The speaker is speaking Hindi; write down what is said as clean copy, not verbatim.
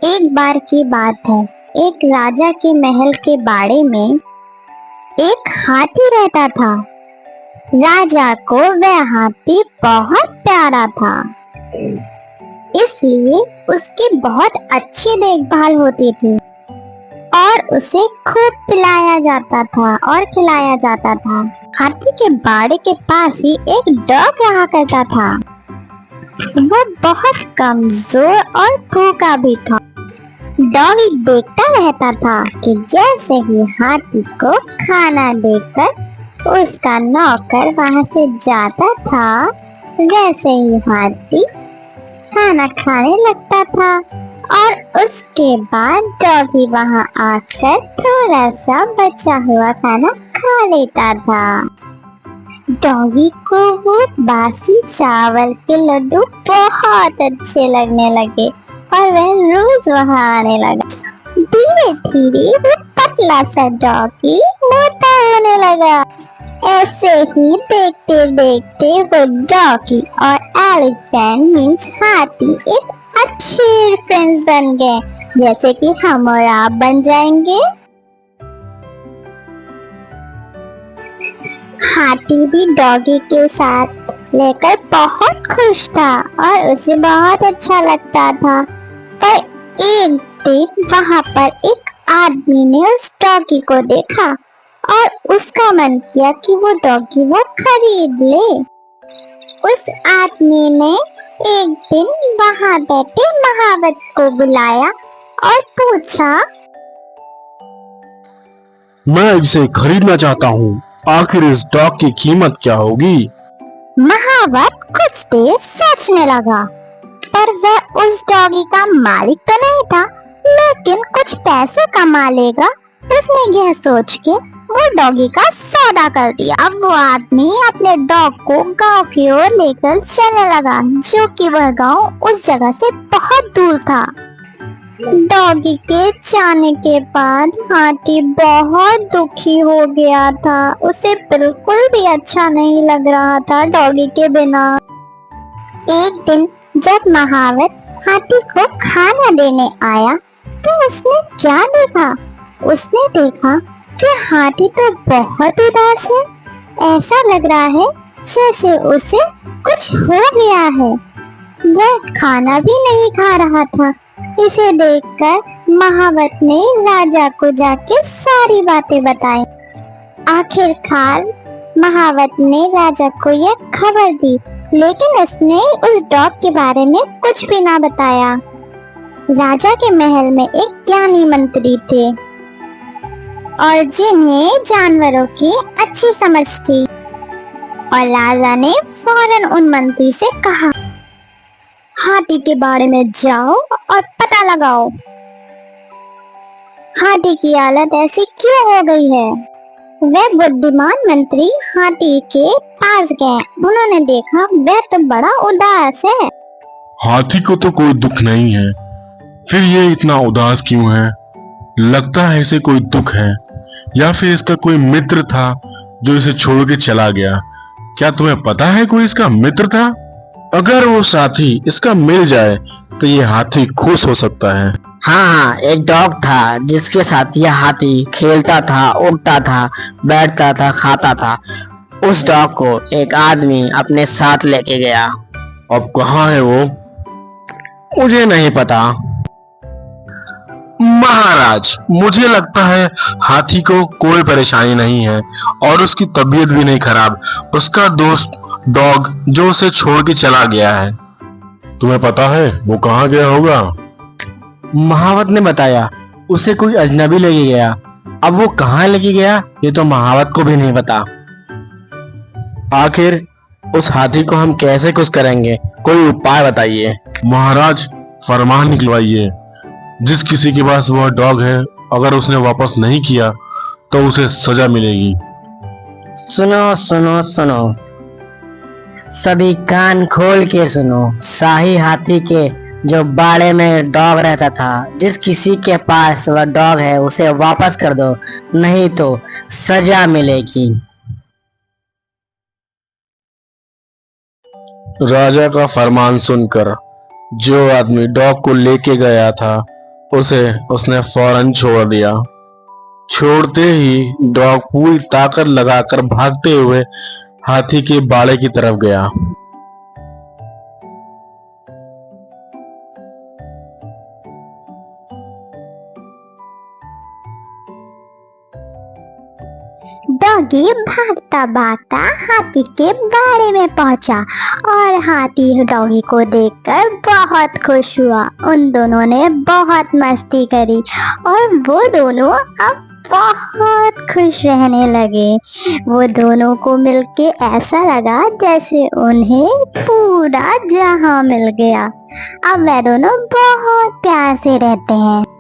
एक बार की बात है, एक राजा के महल के बाड़े में एक हाथी रहता था। राजा को वह हाथी बहुत प्यारा था, इसलिए उसकी बहुत अच्छी देखभाल होती थी और उसे खूब पिलाया जाता था और खिलाया जाता था। हाथी के बाड़े के पास ही एक डॉग रहा करता था। वह बहुत कमजोर और भूखा भी था। डॉगी देखता रहता था कि जैसे ही हाथी को खाना देकर उसका नौकर वहां से जाता था, वैसे ही हाथी खाना खाने लगता था और उसके बाद डॉगी वहां आकर थोड़ा सा बचा हुआ खाना खा लेता था। डॉगी को वो बासी चावल के लड्डू बहुत अच्छे लगने लगे और वह रोज वहां आने लगा। धीरे धीरे वो पतला सा डॉगी मोटा होने लगा। ऐसे ही देखते देखते वो डॉगी और एलिफेंट मीन्स हाथी एक अच्छे फ्रेंड्स बन गए, जैसे कि हम और आप बन जाएंगे। हाथी भी डॉगी के साथ लेकर बहुत खुश था और उसे बहुत अच्छा लगता था। पर एक दिन वहां पर एक आदमी ने उस डॉगी को देखा और उसका मन किया कि वो डॉगी वो खरीद ले। उस आदमी ने एक दिन वहां बैठे महावत को बुलाया और पूछा, मैं इसे खरीदना चाहता हूँ, आखिर इस डॉग की कीमत क्या होगी? महावत कुछ देर सोचने लगा, पर वह उस डॉगी का मालिक तो नहीं था, लेकिन कुछ पैसे कमा लेगा। उसने यह सोच के वो डॉगी का सौदा कर दिया। अब वो आदमी अपने डॉग को गांव की ओर लेकर चलने लगा, जो कि वह गांव उस जगह से बहुत दूर था। डॉगी के जाने के बाद हाथी बहुत दुखी हो गया था। उसे बिल्कुल भी अच्छा नहीं लग रहा था डॉगी के बिना। एक दिन जब महावत हाथी को खाना देने आया तो उसने क्या देखा? उसने देखा कि हाथी तो बहुत उदास है। ऐसा लग रहा है जैसे उसे कुछ हो गया है। वह खाना भी नहीं खा रहा था। इसे देखकर महावत ने राजा को जाके सारी बातें बताई। आखिरकार महावत ने राजा को यह खबर दी, लेकिन उसने उस डॉग के बारे में कुछ भी ना बताया। राजा के महल में एक ज्ञानी मंत्री थे और जिन्हें जानवरों की अच्छी समझ थी, और राजा ने फौरन उन मंत्री से कहा, हाथी के बारे में जाओ और पता लगाओ, हाथी की हालत ऐसी क्यों हो गई है। वह बुद्धिमान मंत्री हाथी के पास गए। उन्होंने देखा वह तो बड़ा उदास है। हाथी को तो कोई दुख नहीं है, फिर ये इतना उदास क्यों है? लगता है इसे कोई दुख है, या फिर इसका कोई मित्र था जो इसे छोड़ के चला गया। क्या तुम्हें पता है कोई इसका मित्र था? अगर वो साथी इसका मिल जाए तो ये हाथी खुश हो सकता है। हाँ, एक डॉग था जिसके साथ यह हाथी खेलता था, उड़ता था, बैठता था, खाता था। उस डॉग को एक आदमी अपने साथ लेके गया। अब कहाँ है वो? मुझे नहीं पता। महाराज, मुझे लगता है हाथी को कोई परेशानी नहीं है और उसकी तबीयत भी नहीं खराब। उसका दोस्त डॉग जो उसे छोड़ के चला गया है। तुम्हें पता है वो कहाँ गया होगा? महावत ने बताया उसे कोई अजनबी लेके गया। अब वो कहाँ लेके गया ये तो महावत को भी नहीं पता। आखिर उस हाथी को हम कैसे खुश करेंगे? कोई उपाय बताइए। महाराज, फरमान निकलवाइए, जिस किसी के पास वह डॉग है, अगर उसने वापस नहीं किया तो उसे सजा मिलेगी। सुनो सुनो सुनो, सभी कान खोल के सुनो। शाही हाथी के जो बाड़े में डॉग रहता था, जिस किसी के पास वह डॉग है उसे वापस कर दो, नहीं तो सजा मिलेगी। राजा का फरमान सुनकर जो आदमी डॉग को लेके गया था उसे उसने फौरन छोड़ दिया। छोड़ते ही डॉग पूरी ताकत लगाकर भागते हुए हाथी के बाड़े की तरफ गया। डॉगी भागता भागता हाथी के बाड़े में पहुंचा और हाथी डॉगी को देखकर बहुत खुश हुआ। उन दोनों ने बहुत मस्ती करी और वो दोनों अब बहुत खुश रहने लगे। वो दोनों को मिलके ऐसा लगा जैसे उन्हें पूरा जहां मिल गया। अब वे दोनों बहुत प्यार से रहते हैं।